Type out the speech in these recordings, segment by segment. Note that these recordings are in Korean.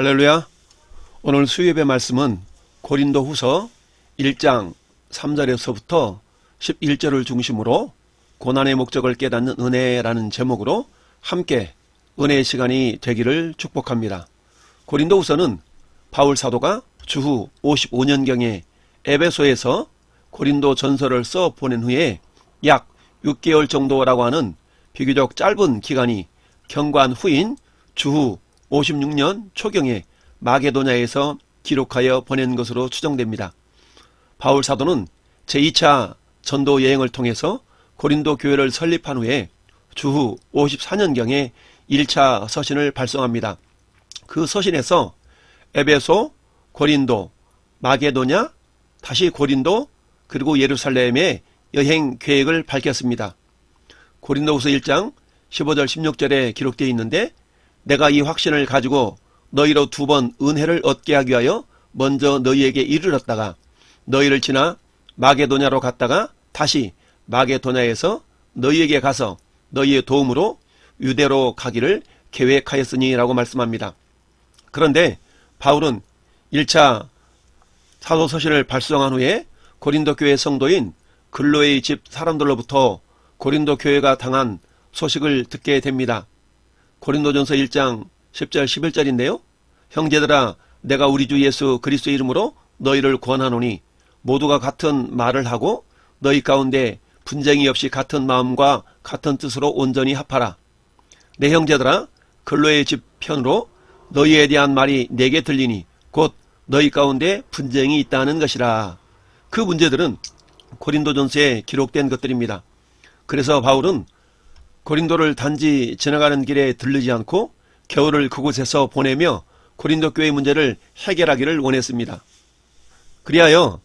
할렐루야. 오늘 수요예배 말씀은 고린도 후서 1장 3절에서부터 11절을 중심으로 고난의 목적을 깨닫는 은혜라는 제목으로 함께 은혜의 시간이 되기를 축복합니다. 고린도 후서는 바울 사도가 주후 55년경에 에베소에서 고린도 전서를 써 보낸 후에 약 6개월 정도라고 하는 비교적 짧은 기간이 경과한 후인 주후 56년 초경에 마게도냐에서 기록하여 보낸 것으로 추정됩니다. 바울 사도는 제2차 전도 여행을 통해서 고린도 교회를 설립한 후에 주후 54년경에 1차 서신을 발송합니다. 그 서신에서 에베소, 고린도, 마게도냐, 다시 고린도, 그리고 예루살렘의 여행 계획을 밝혔습니다. 고린도후서 1장 15절 16절에 기록되어 있는데, 내가 이 확신을 가지고 너희로 2번 은혜를 얻게 하기 위하여 먼저 너희에게 이르렀다가 너희를 지나 마게도냐로 갔다가 다시 마게도냐에서 너희에게 가서 너희의 도움으로 유대로 가기를 계획하였으니 라고 말씀합니다. 그런데 바울은 1차 사도서신을 발송한 후에 고린도 교회 성도인 글로의 집 사람들로부터 고린도 교회가 당한 소식을 듣게 됩니다. 고린도전서 1장 10절 11절인데요. 형제들아, 내가 우리 주 예수 그리스도의 이름으로 너희를 권하노니 모두가 같은 말을 하고 너희 가운데 분쟁이 없이 같은 마음과 같은 뜻으로 온전히 합하라. 내 형제들아, 글로의 집 편으로 너희에 대한 말이 내게 들리니 곧 너희 가운데 분쟁이 있다는 것이라. 그 문제들은 고린도전서에 기록된 것들입니다. 그래서 바울은 고린도를 단지 지나가는 길에 들르지 않고 겨울을 그곳에서 보내며 고린도 교회 문제를 해결하기를 원했습니다. 그리하여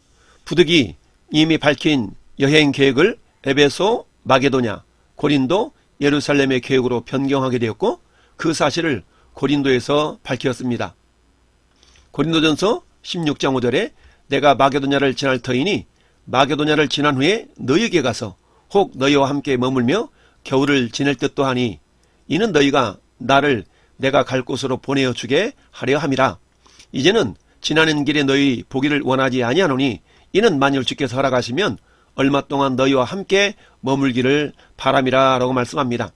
부득이 이미 밝힌 여행 계획을 에베소, 마게도냐, 고린도, 예루살렘의 계획으로 변경하게 되었고 그 사실을 고린도에서 밝혔습니다. 고린도전서 16장 5절에 내가 마게도냐를 지날 터이니 마게도냐를 지난 후에 너희에게 가서 혹 너희와 함께 머물며 겨울을 지낼 듯도 하니 이는 너희가 나를 내가 갈 곳으로 보내어 주게 하려 함이라. 이제는 지나는 길에 너희 보기를 원하지 아니하노니 이는 만일 주께서 허락하시면 얼마 동안 너희와 함께 머물기를 바람이라 라고 말씀합니다.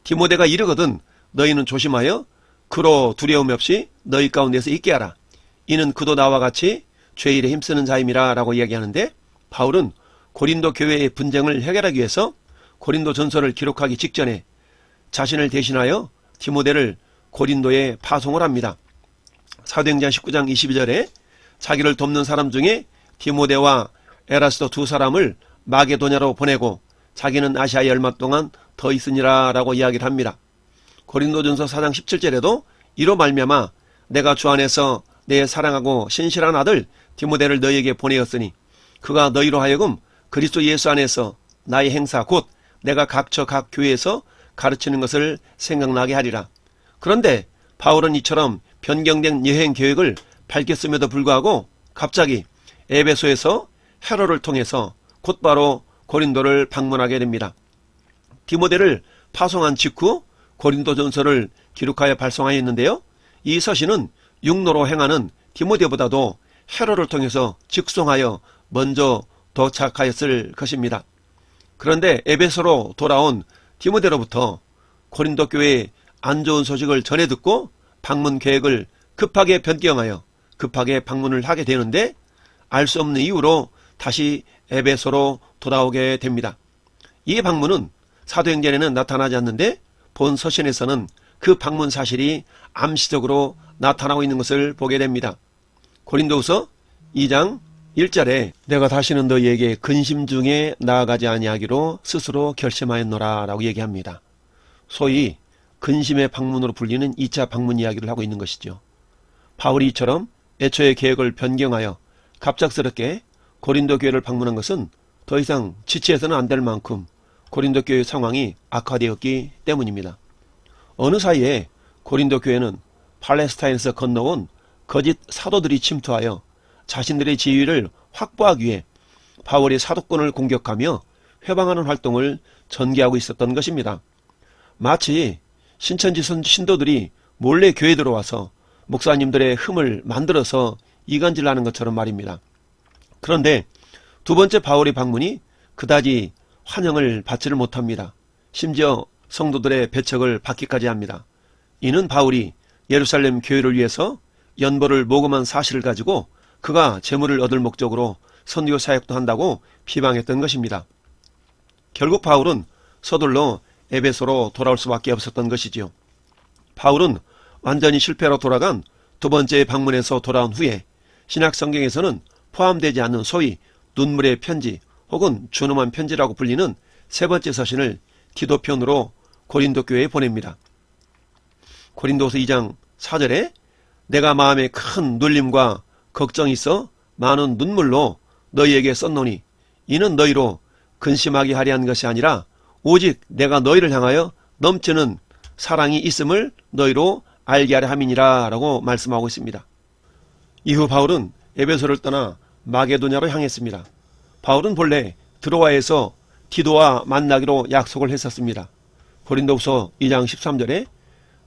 디모데가 이르거든 너희는 조심하여 그로 두려움 없이 너희 가운데서 있게 하라. 이는 그도 나와 같이 죄일에 힘쓰는 자임이라 라고 이야기하는데, 바울은 고린도 교회의 분쟁을 해결하기 위해서 고린도 전서를 기록하기 직전에 자신을 대신하여 디모데를 고린도에 파송을 합니다. 사도행전 19장 22절에 자기를 돕는 사람 중에 디모데와 에라스도 두 사람을 마게도냐로 보내고 자기는 아시아에 얼마 동안 더 있으니라 라고 이야기를 합니다. 고린도전서 4장 17절에도 이로 말미암아 내가 주 안에서 내 사랑하고 신실한 아들 디모데를 너희에게 보내었으니 그가 너희로 하여금 그리스도 예수 안에서 나의 행사 곧 내가 각처 각 교회에서 가르치는 것을 생각나게 하리라. 그런데 바울은 이처럼 변경된 여행 계획을 밝혔음에도 불구하고 갑자기 에베소에서 헤로를 통해서 곧바로 고린도를 방문하게 됩니다. 디모데를 파송한 직후 고린도전서를 기록하여 발송하였는데요. 이 서신은 육로로 행하는 디모데보다도 헤로를 통해서 직송하여 먼저 도착하였을 것입니다. 그런데 에베소로 돌아온 디모데로부터 고린도 교회의 안 좋은 소식을 전해 듣고 방문 계획을 급하게 변경하여 급하게 방문을 하게 되는데, 알 수 없는 이유로 다시 에베소로 돌아오게 됩니다. 이 방문은 사도행전에는 나타나지 않는데 본 서신에서는 그 방문 사실이 암시적으로 나타나고 있는 것을 보게 됩니다. 고린도후서 2장 1절에 내가 다시는 너희에게 근심 중에 나아가지 아니하기로 스스로 결심하였노라 라고 얘기합니다. 소위 근심의 방문으로 불리는 2차 방문 이야기를 하고 있는 것이죠. 바울이 이처럼 애초의 계획을 변경하여 갑작스럽게 고린도 교회를 방문한 것은 더 이상 지체해서는 안 될 만큼 고린도 교회의 상황이 악화되었기 때문입니다. 어느 사이에 고린도 교회는 팔레스타인에서 건너온 거짓 사도들이 침투하여 자신들의 지위를 확보하기 위해 바울의 사도권을 공격하며 회방하는 활동을 전개하고 있었던 것입니다. 마치 신천지 신도들이 몰래 교회에 들어와서 목사님들의 흠을 만들어서 이간질하는 것처럼 말입니다. 그런데 두 번째 바울의 방문이 그다지 환영을 받지를 못합니다. 심지어 성도들의 배척을 받기까지 합니다. 이는 바울이 예루살렘 교회를 위해서 연보를 모금한 사실을 가지고 그가 재물을 얻을 목적으로 선교 사역도 한다고 비방했던 것입니다. 결국 바울은 서둘러 에베소로 돌아올 수밖에 없었던 것이지요. 바울은 완전히 실패로 돌아간 두 번째 방문에서 돌아온 후에 신약 성경에서는 포함되지 않는 소위 눈물의 편지 혹은 준엄한 편지라고 불리는 세 번째 서신을 디도편으로 고린도 교회에 보냅니다. 고린도서 2장 4절에 내가 마음에 큰 눌림과 걱정이 있어 많은 눈물로 너희에게 썼노니 이는 너희로 근심하게 하려 한 것이 아니라 오직 내가 너희를 향하여 넘치는 사랑이 있음을 너희로 알게 하려 함이니라 라고 말씀하고 있습니다. 이후 바울은 에베소를 떠나 마게도냐로 향했습니다. 바울은 본래 드로아에서 디도와 만나기로 약속을 했었습니다. 고린도후서 2장 13절에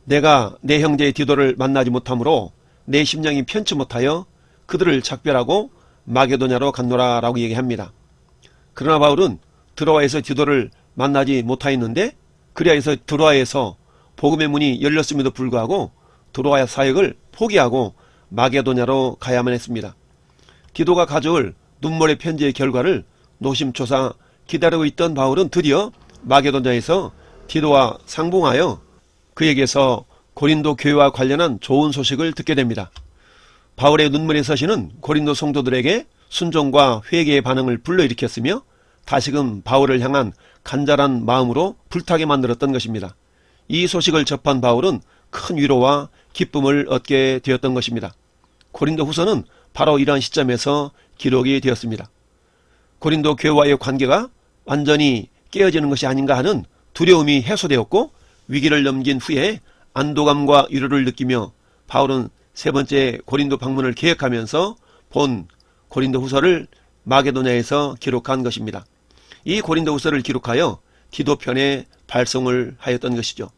내가 내 형제 디도를 만나지 못하므로 내 심령이 편치 못하여 그들을 작별하고 마게도냐로 갔노라 라고 얘기합니다. 그러나 바울은 드로아에서 디도를 만나지 못하였는데 그리하여서 드로아에서 복음의 문이 열렸음에도 불구하고 드로아 사역을 포기하고 마게도냐로 가야만 했습니다. 디도가 가져올 눈물의 편지의 결과를 노심초사 기다리고 있던 바울은 드디어 마게도냐에서 디도와 상봉하여 그에게서 고린도 교회와 관련한 좋은 소식을 듣게 됩니다. 바울의 눈물의 서신은 고린도 성도들에게 순종과 회개의 반응을 불러일으켰으며 다시금 바울을 향한 간절한 마음으로 불타게 만들었던 것입니다. 이 소식을 접한 바울은 큰 위로와 기쁨을 얻게 되었던 것입니다. 고린도 후서는 바로 이러한 시점에서 기록이 되었습니다. 고린도 교회와의 관계가 완전히 깨어지는 것이 아닌가 하는 두려움이 해소되었고 위기를 넘긴 후에 안도감과 위로를 느끼며 바울은 세 번째 고린도 방문을 계획하면서 본 고린도 후서를 마게도냐에서 기록한 것입니다. 이 고린도 후서를 기록하여 디도편에 발송을 하였던 것이죠.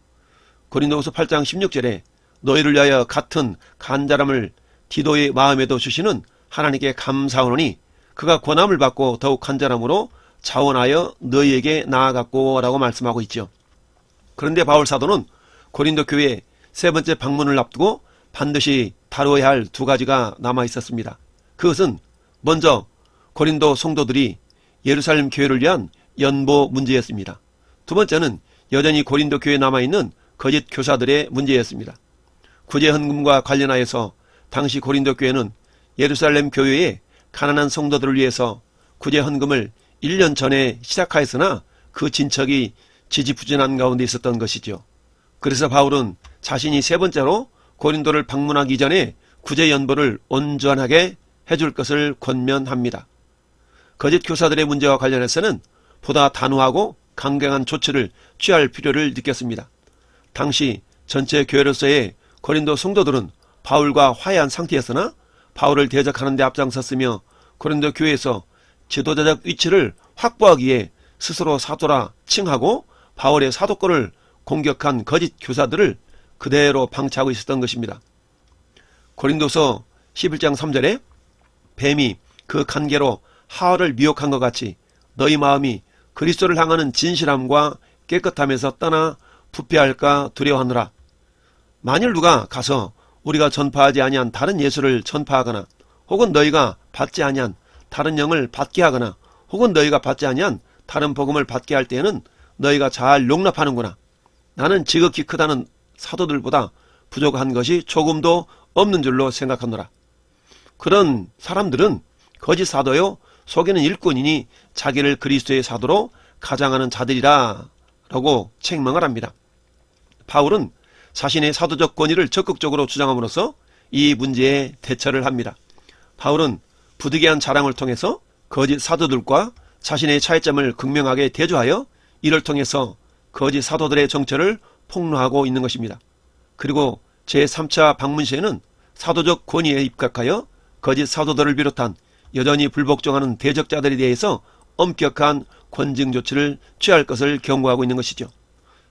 고린도후서 8장 16절에 너희를 위하여 같은 간절함을 디도의 마음에도 주시는 하나님께 감사하노니 그가 권함을 받고 더욱 간절함으로 자원하여 너희에게 나아갔고 라고 말씀하고 있죠. 그런데 바울 사도는 고린도 교회에 세 번째 방문을 앞두고 반드시 다루어야 할 두 가지가 남아 있었습니다. 그것은 먼저 고린도 성도들이 예루살렘 교회를 위한 연보 문제였습니다. 두 번째는 여전히 고린도 교회에 남아있는 거짓 교사들의 문제였습니다. 구제 헌금과 관련하여서 당시 고린도 교회는 예루살렘 교회의 가난한 성도들을 위해서 구제 헌금을 1년 전에 시작하였으나 그 진척이 지지부진한 가운데 있었던 것이죠. 그래서 바울은 자신이 세 번째로 고린도를 방문하기 전에 구제 연보를 온전하게 해줄 것을 권면합니다. 거짓 교사들의 문제와 관련해서는 보다 단호하고 강경한 조치를 취할 필요를 느꼈습니다. 당시 전체 교회로서의 고린도 성도들은 바울과 화해한 상태였으나 바울을 대적하는 데 앞장섰으며 고린도 교회에서 지도자적 위치를 확보하기 위해 스스로 사도라 칭하고 바울의 사도권을 공격한 거짓 교사들을 그대로 방치하고 있었던 것입니다. 고린도서 11장 3절에 뱀이 그 간계로 하와를 미혹한 것 같이 너희 마음이 그리스도를 향하는 진실함과 깨끗함에서 떠나 부패할까 두려워하노라. 만일 누가 가서 우리가 전파하지 아니한 다른 예수를 전파하거나 혹은 너희가 받지 아니한 다른 영을 받게 하거나 혹은 너희가 받지 아니한 다른 복음을 받게 할 때에는 너희가 잘 용납하는구나. 나는 지극히 크다는 사도들보다 부족한 것이 조금도 없는 줄로 생각하노라. 그런 사람들은 거짓 사도요 속에는 일꾼이니 자기를 그리스도의 사도로 가장하는 자들이라 라고 책망을 합니다. 바울은 자신의 사도적 권위를 적극적으로 주장함으로써 이 문제에 대처를 합니다. 바울은 부득이한 자랑을 통해서 거짓 사도들과 자신의 차이점을 극명하게 대조하여 이를 통해서 거짓 사도들의 정체를 폭로하고 있는 것입니다. 그리고 제3차 방문 시에는 사도적 권위에 입각하여 거짓 사도들을 비롯한 여전히 불복종하는 대적자들에 대해서 엄격한 권징 조치를 취할 것을 경고하고 있는 것이죠.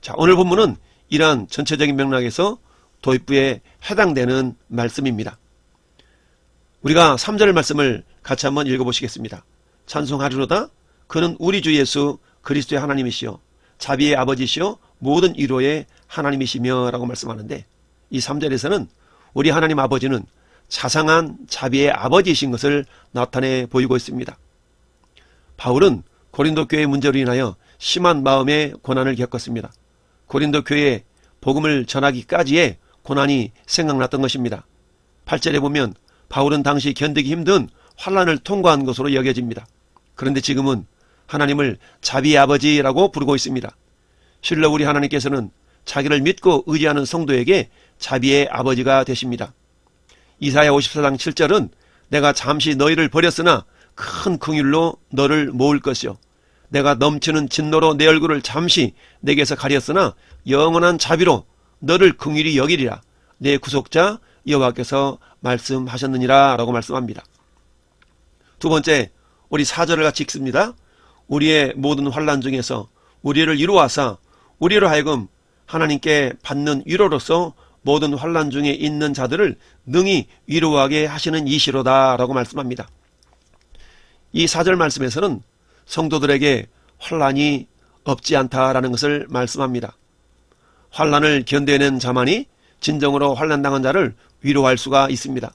자, 오늘 본문은 이러한 전체적인 맥락에서 도입부에 해당되는 말씀입니다. 우리가 3절 말씀을 같이 한번 읽어보시겠습니다. 찬송하리로다. 그는 우리 주 예수 그리스도의 하나님이시요 자비의 아버지시요 모든 위로의 하나님이시며 라고 말씀하는데, 이 3절에서는 우리 하나님 아버지는 자상한 자비의 아버지이신 것을 나타내 보이고 있습니다. 바울은 고린도 교회의 문제로 인하여 심한 마음의 고난을 겪었습니다. 고린도 교회에 복음을 전하기까지의 고난이 생각났던 것입니다. 8절에 보면 바울은 당시 견디기 힘든 환난을 통과한 것으로 여겨집니다. 그런데 지금은 하나님을 자비의 아버지라고 부르고 있습니다. 실로 우리 하나님께서는 자기를 믿고 의지하는 성도에게 자비의 아버지가 되십니다. 이사야 54장 7절은 내가 잠시 너희를 버렸으나 큰 긍휼로 너를 모을 것이요 내가 넘치는 진노로 내 얼굴을 잠시 내게서 가렸으나 영원한 자비로 너를 긍휼히 여기리라 내 구속자 여호와께서 말씀하셨느니라 라고 말씀합니다. 두 번째, 우리 4절을 같이 읽습니다. 우리의 모든 환난 중에서 우리를 이루어서 우리로 하여금 하나님께 받는 위로로서 모든 환난 중에 있는 자들을 능히 위로하게 하시는 이시로다 라고 말씀합니다. 이 4절 말씀에서는 성도들에게 환난이 없지 않다라는 것을 말씀합니다. 환난을 견뎌낸 자만이 진정으로 환난당한 자를 위로할 수가 있습니다.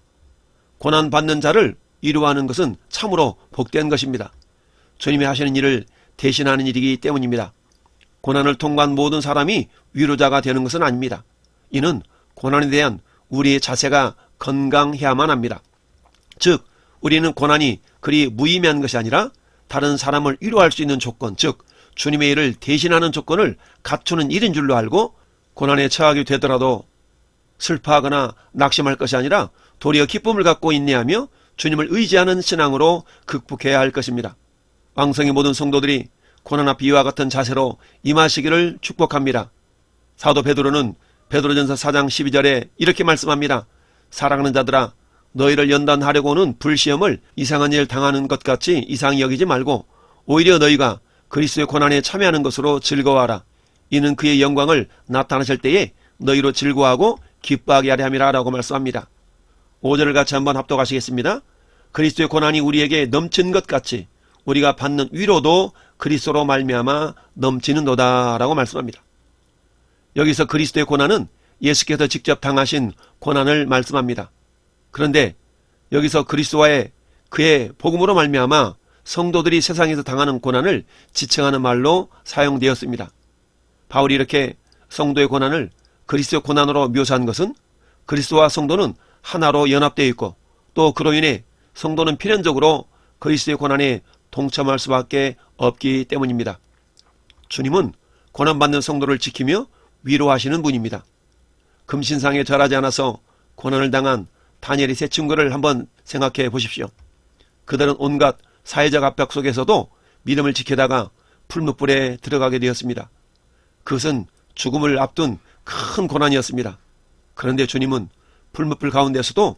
고난받는 자를 위로하는 것은 참으로 복된 것입니다. 주님이 하시는 일을 대신하는 일이기 때문입니다. 고난을 통과한 모든 사람이 위로자가 되는 것은 아닙니다. 이는 고난에 대한 우리의 자세가 건강해야만 합니다. 즉 우리는 고난이 그리 무의미한 것이 아니라 다른 사람을 위로할 수 있는 조건, 즉 주님의 일을 대신하는 조건을 갖추는 일인 줄로 알고 고난에 처하게 되더라도 슬퍼하거나 낙심할 것이 아니라 도리어 기쁨을 갖고 인내하며 주님을 의지하는 신앙으로 극복해야 할 것입니다. 왕성의 모든 성도들이 고난 앞 이와 같은 자세로 임하시기를 축복합니다. 사도 베드로는 베드로전서 4장 12절에 이렇게 말씀합니다. 사랑하는 자들아 너희를 연단하려고는 불시험을 이상한 일 당하는 것 같이 이상히 여기지 말고 오히려 너희가 그리스도의 고난에 참여하는 것으로 즐거워하라. 이는 그의 영광을 나타나실 때에 너희로 즐거워하고 기뻐하게 하려 함이라 라고 말씀합니다. 5절을 같이 한번 합독하시겠습니다. 그리스도의 고난이 우리에게 넘친 것 같이 우리가 받는 위로도 그리스도로 말미암아 넘치는도다 라고 말씀합니다. 여기서 그리스도의 고난은 예수께서 직접 당하신 고난을 말씀합니다. 그런데 여기서 그리스도와의 그의 복음으로 말미암아 성도들이 세상에서 당하는 고난을 지칭하는 말로 사용되었습니다. 바울이 이렇게 성도의 고난을 그리스도의 고난으로 묘사한 것은 그리스도와 성도는 하나로 연합되어 있고 또 그로 인해 성도는 필연적으로 그리스도의 고난에 동참할 수밖에 없기 때문입니다. 주님은 고난받는 성도를 지키며 위로하시는 분입니다. 금신상에 절하지 않아서 고난을 당한 다니엘의 세 친구를 한번 생각해 보십시오. 그들은 온갖 사회적 압박 속에서도 믿음을 지키다가 풀무불에 들어가게 되었습니다. 그것은 죽음을 앞둔 큰 고난이었습니다. 그런데 주님은 풀무불 가운데서도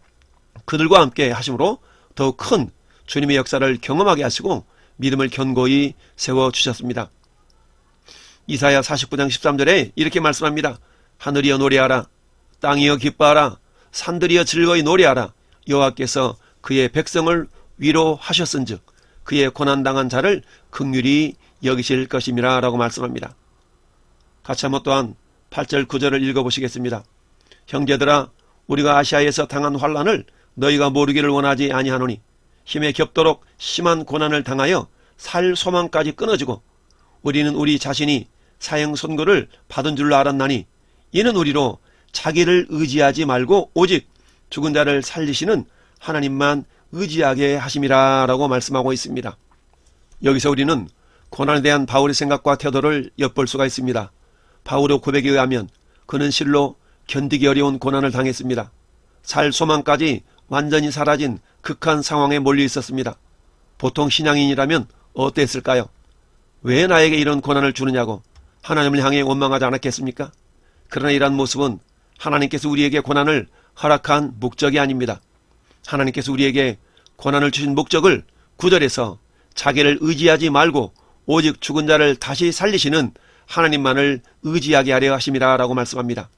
그들과 함께 하심으로 더욱 큰 주님의 역사를 경험하게 하시고 믿음을 견고히 세워주셨습니다. 이사야 49장 13절에 이렇게 말씀합니다. 하늘이여 노래하라, 땅이여 기뻐하라, 산들이여 즐거이 노래하라. 여호와께서 그의 백성을 위로하셨은즉 그의 고난당한 자를 긍휼히 여기실 것임이라 라고 말씀합니다. 같이 한번 또한 8절 9절을 읽어보시겠습니다. 형제들아, 우리가 아시아에서 당한 환난을 너희가 모르기를 원하지 아니하노니 힘에 겹도록 심한 고난을 당하여 살 소망까지 끊어지고 우리는 우리 자신이 사형 선고를 받은 줄로 알았나니 이는 우리로 자기를 의지하지 말고 오직 죽은 자를 살리시는 하나님만 의지하게 하심이라 라고 말씀하고 있습니다. 여기서 우리는 고난에 대한 바울의 생각과 태도를 엿볼 수가 있습니다. 바울의 고백에 의하면 그는 실로 견디기 어려운 고난을 당했습니다. 살 소망까지 완전히 사라진 극한 상황에 몰려 있었습니다. 보통 신앙인이라면 어땠을까요? 왜 나에게 이런 고난을 주느냐고 하나님을 향해 원망하지 않았겠습니까? 그러나 이러한 모습은 하나님께서 우리에게 고난을 허락한 목적이 아닙니다. 하나님께서 우리에게 고난을 주신 목적을 9절에서 자기를 의지하지 말고 오직 죽은 자를 다시 살리시는 하나님만을 의지하게 하려 하심이라 라고 말씀합니다.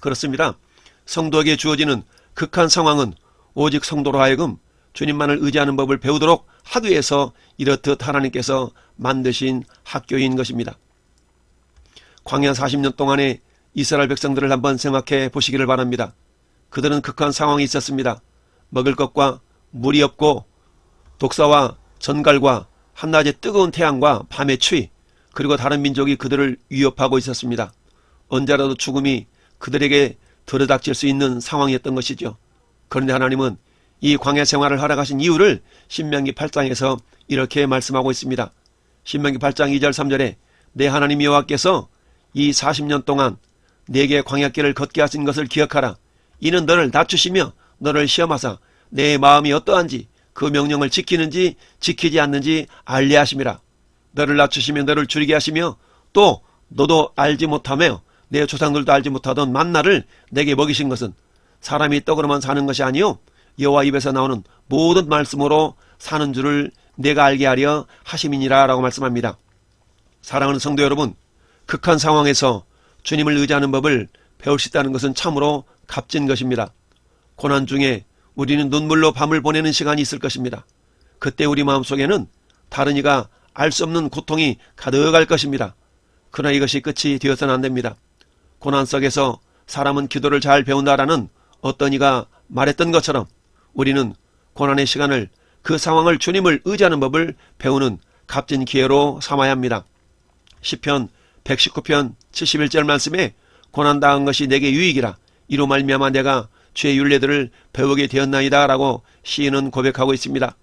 그렇습니다. 성도에게 주어지는 극한 상황은 오직 성도로 하여금 주님만을 의지하는 법을 배우도록 하기 위해서 이렇듯 하나님께서 만드신 학교인 것입니다. 광야 40년 동안의 이스라엘 백성들을 한번 생각해 보시기를 바랍니다. 그들은 극한 상황이 있었습니다. 먹을 것과 물이 없고 독사와 전갈과 한낮의 뜨거운 태양과 밤의 추위 그리고 다른 민족이 그들을 위협하고 있었습니다. 언제라도 죽음이 그들에게 들어닥칠 수 있는 상황이었던 것이죠. 그런데 하나님은 이 광야 생활을 허락하신 이유를 신명기 8장에서 이렇게 말씀하고 있습니다. 신명기 8장 2절 3절에 내 하나님 여호와께서 이 40년 동안 내게 광야길을 걷게 하신 것을 기억하라. 이는 너를 낮추시며 너를 시험하사 내 마음이 어떠한지 그 명령을 지키는지 지키지 않는지 알게 하심이라. 너를 낮추시며 너를 줄이게 하시며 또 너도 알지 못하며 내 조상들도 알지 못하던 만나를 내게 먹이신 것은 사람이 떡으로만 사는 것이 아니요 여호와 입에서 나오는 모든 말씀으로 사는 줄을 내가 알게 하려 하심이니라 라고 말씀합니다. 사랑하는 성도 여러분, 극한 상황에서 주님을 의지하는 법을 배울 수 있다는 것은 참으로 값진 것입니다. 고난 중에 우리는 눈물로 밤을 보내는 시간이 있을 것입니다. 그때 우리 마음속에는 다른 이가 알 수 없는 고통이 가득할 것입니다. 그러나 이것이 끝이 되어서는 안 됩니다. 고난 속에서 사람은 기도를 잘 배운다라는 어떤 이가 말했던 것처럼 우리는 고난의 시간을 그 상황을 주님을 의지하는 법을 배우는 값진 기회로 삼아야 합니다. 시편 119편 71절 말씀에 고난당한 것이 내게 유익이라 이로 말미암아 내가 주의 율례들을 배우게 되었나이다 라고 시인은 고백하고 있습니다.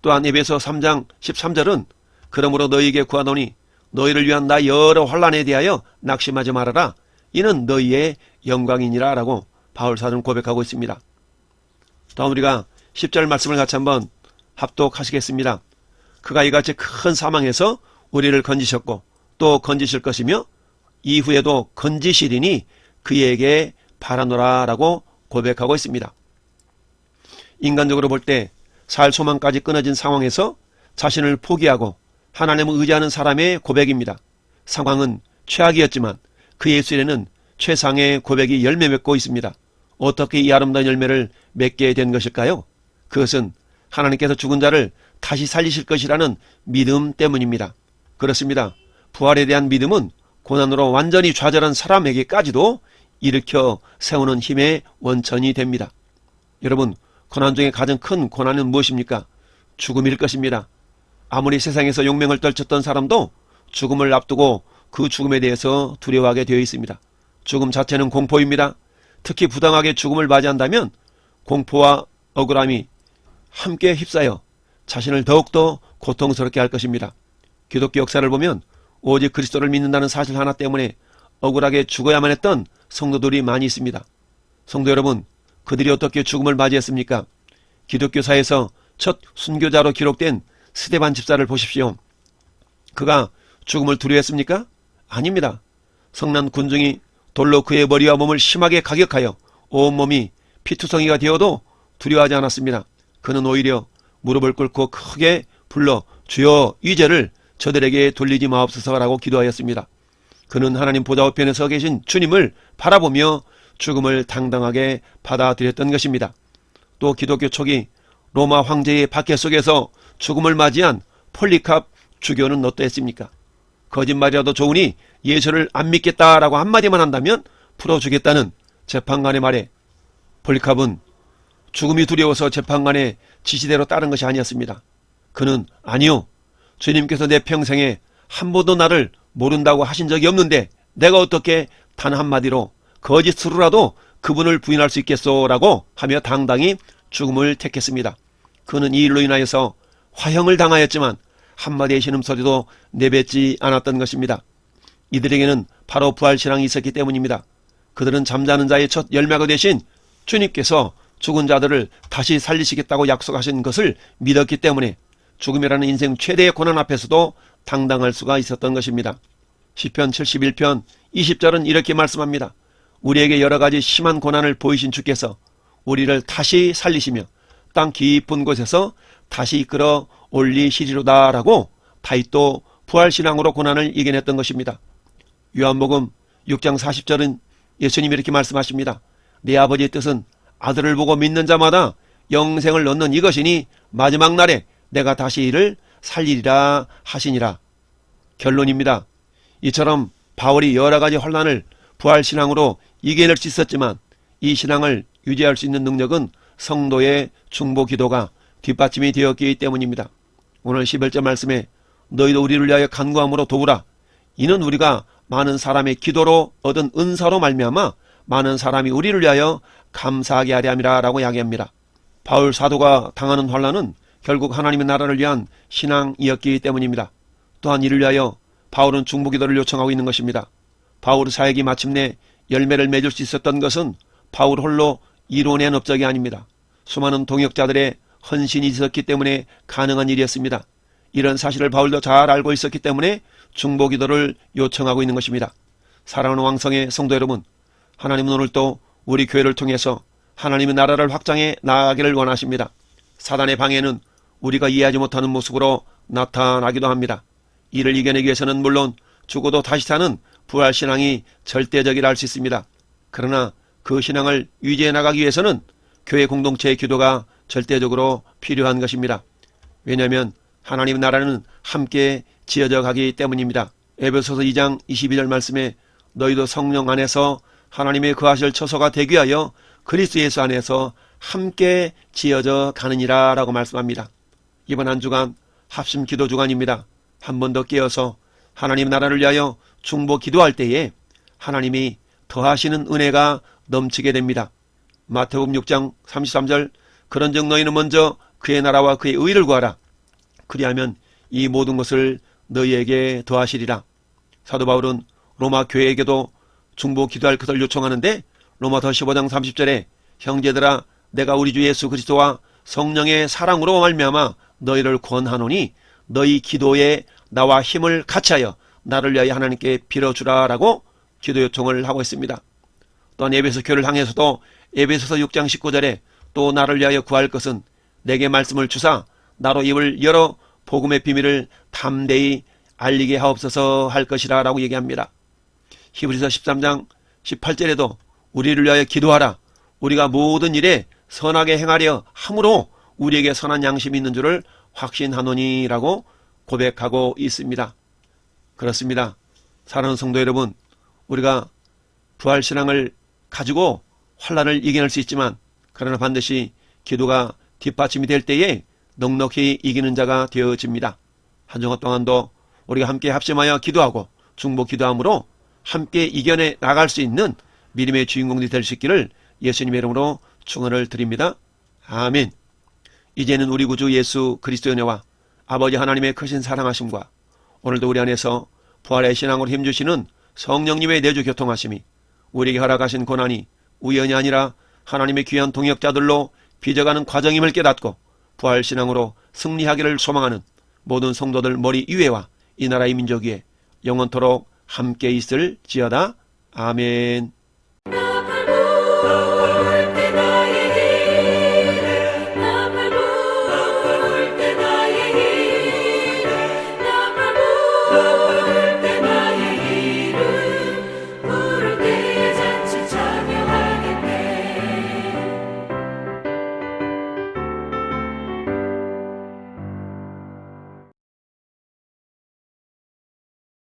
또한 에베소 3장 13절은 그러므로 너희에게 구하노니 너희를 위한 나 여러 환난에 대하여 낙심하지 말아라. 이는 너희의 영광이니라 라고 바울사도는 고백하고 있습니다. 다음 우리가 10절 말씀을 같이 한번 합독하시겠습니다. 그가 이같이 큰 사망에서 우리를 건지셨고 또 건지실 것이며 이후에도 건지시리니 그에게 바라노라 라고 고백하고 있습니다. 인간적으로 볼 때 살 소망까지 끊어진 상황에서 자신을 포기하고 하나님을 의지하는 사람의 고백입니다. 상황은 최악이었지만 그 예술에는 최상의 고백이 열매 맺고 있습니다. 어떻게 이 아름다운 열매를 맺게 된 것일까요? 그것은 하나님께서 죽은 자를 다시 살리실 것이라는 믿음 때문입니다. 그렇습니다. 부활에 대한 믿음은 고난으로 완전히 좌절한 사람에게까지도 일으켜 세우는 힘의 원천이 됩니다. 여러분, 고난 중에 가장 큰 고난은 무엇입니까? 죽음일 것입니다. 아무리 세상에서 용맹을 떨쳤던 사람도 죽음을 앞두고 그 죽음에 대해서 두려워하게 되어 있습니다. 죽음 자체는 공포입니다. 특히 부당하게 죽음을 맞이한다면 공포와 억울함이 함께 휩싸여 자신을 더욱더 고통스럽게 할 것입니다. 기독교 역사를 보면 오직 그리스도를 믿는다는 사실 하나 때문에 억울하게 죽어야만 했던 성도들이 많이 있습니다. 성도 여러분, 그들이 어떻게 죽음을 맞이했습니까? 기독교사에서 첫 순교자로 기록된 스데반 집사를 보십시오. 그가 죽음을 두려워했습니까? 아닙니다. 성난 군중이 돌로 그의 머리와 몸을 심하게 가격하여 온몸이 피투성이가 되어도 두려워하지 않았습니다. 그는 오히려 무릎을 꿇고 크게 불러 주여 이 죄를 저들에게 돌리지 마옵소서라고 기도하였습니다. 그는 하나님 보좌 우편에 서 계신 주님을 바라보며 죽음을 당당하게 받아들였던 것입니다. 또 기독교 초기 로마 황제의 박해 속에서 죽음을 맞이한 폴리캅 주교는 어떠했습니까? 거짓말이라도 좋으니 예수를 안 믿겠다라고 한마디만 한다면 풀어주겠다는 재판관의 말에 폴리캅은 죽음이 두려워서 재판관의 지시대로 따른 것이 아니었습니다. 그는 아니요, 주님께서 내 평생에 한 번도 나를 모른다고 하신 적이 없는데 내가 어떻게 단 한마디로 거짓으로라도 그분을 부인할 수 있겠소라고 하며 당당히 죽음을 택했습니다. 그는 이 일로 인하여서 화형을 당하였지만 한마디의 신음소리도 내뱉지 않았던 것입니다. 이들에게는 바로 부활신앙이 있었기 때문입니다. 그들은 잠자는 자의 첫 열매가 되신 주님께서 죽은 자들을 다시 살리시겠다고 약속하신 것을 믿었기 때문에 죽음이라는 인생 최대의 고난 앞에서도 당당할 수가 있었던 것입니다. 시편 71편 20절은 이렇게 말씀합니다. 우리에게 여러가지 심한 고난을 보이신 주께서 우리를 다시 살리시며 땅 깊은 곳에서 다시 이끌어 올리시리로다 라고 다윗도 부활신앙으로 고난을 이겨냈던 것입니다. 요한복음 6장 40절은 예수님이 이렇게 말씀하십니다. 내 아버지의 뜻은 아들을 보고 믿는 자마다 영생을 얻는 이것이니 마지막 날에 내가 다시 이를 살리리라 하시니라. 결론입니다. 이처럼 바울이 여러가지 혼란을 부활신앙으로 이겨낼 수 있었지만 이 신앙을 유지할 수 있는 능력은 성도의 중보 기도가 뒷받침이 되었기 때문입니다. 오늘 11절 말씀에 너희도 우리를 위하여 간구함으로 도우라. 이는 우리가 많은 사람의 기도로 얻은 은사로 말미암아 많은 사람이 우리를 위하여 감사하게 하려 함이라 라고 이야기합니다. 바울 사도가 당하는 환난은 결국 하나님의 나라를 위한 신앙이었기 때문입니다. 또한 이를 위하여 바울은 중보기도를 요청하고 있는 것입니다. 바울의 사역이 마침내 열매를 맺을 수 있었던 것은 바울 홀로 이뤄낸 업적이 아닙니다. 수많은 동역자들의 헌신이 있었기 때문에 가능한 일이었습니다. 이런 사실을 바울도 잘 알고 있었기 때문에 중보기도를 요청하고 있는 것입니다. 사랑하는 왕성의 성도 여러분, 하나님은 오늘도 우리 교회를 통해서 하나님의 나라를 확장해 나아가기를 원하십니다. 사단의 방해는 우리가 이해하지 못하는 모습으로 나타나기도 합니다. 이를 이겨내기 위해서는 물론 죽어도 다시 사는 부활신앙이 절대적이라 할 수 있습니다. 그러나 그 신앙을 유지해 나가기 위해서는 교회 공동체의 기도가 절대적으로 필요한 것입니다. 왜냐하면 하나님의 나라는 함께 지어져 가기 때문입니다. 에베소서 2장 22절 말씀에 너희도 성령 안에서 하나님의 거하실 처소가 되기 위하여 그리스도 예수 안에서 함께 지어져 가느니라 라고 말씀합니다. 이번 한 주간 합심 기도 주간입니다. 한 번 더 깨어서 하나님 나라를 위하여 중보 기도할 때에 하나님이 더하시는 은혜가 넘치게 됩니다. 마태복음 6장 33절 그런즉 너희는 먼저 그의 나라와 그의 의를 구하라. 그리하면 이 모든 것을 너희에게 더하시리라. 사도 바울은 로마 교회에게도 중보 기도할 것을 요청하는데 로마서 15장 30절에 형제들아 내가 우리 주 예수 그리스도와 성령의 사랑으로 말미암아 너희를 권하노니 너희 기도에 나와 힘을 같이하여 나를 위하여 하나님께 빌어주라 라고 기도 요청을 하고 있습니다. 또한 에베소 교회를 향해서도 에베소서 6장 19절에 또 나를 위하여 구할 것은 내게 말씀을 주사 나로 입을 열어 복음의 비밀을 담대히 알리게 하옵소서 할 것이라 라고 얘기합니다. 히브리서 13장 18절에도 우리를 위하여 기도하라. 우리가 모든 일에 선하게 행하려 함으로 우리에게 선한 양심이 있는 줄을 확신하노니 라고 고백하고 있습니다. 그렇습니다. 사랑하는 성도 여러분, 우리가 부활신앙을 가지고 환난을 이겨낼 수 있지만 그러나 반드시 기도가 뒷받침이 될 때에 넉넉히 이기는 자가 되어집니다. 한 주간 동안도 우리가 함께 합심하여 기도하고 중보 기도함으로 함께 이겨내 나갈 수 있는 믿음의 주인공들이 될 수 있기를 예수님의 이름으로 축원을 드립니다. 아멘. 이제는 우리 구주 예수 그리스도의 은혜와 아버지 하나님의 크신 사랑하심과 오늘도 우리 안에서 부활의 신앙으로 힘주시는 성령님의 내주 교통하심이 우리에게 허락하신 고난이 우연이 아니라 하나님의 귀한 동역자들로 빚어가는 과정임을 깨닫고 부활 신앙으로 승리하기를 소망하는 모든 성도들 머리 위에와 이 나라의 민족 위에 영원토록 함께 있을지어다. 아멘.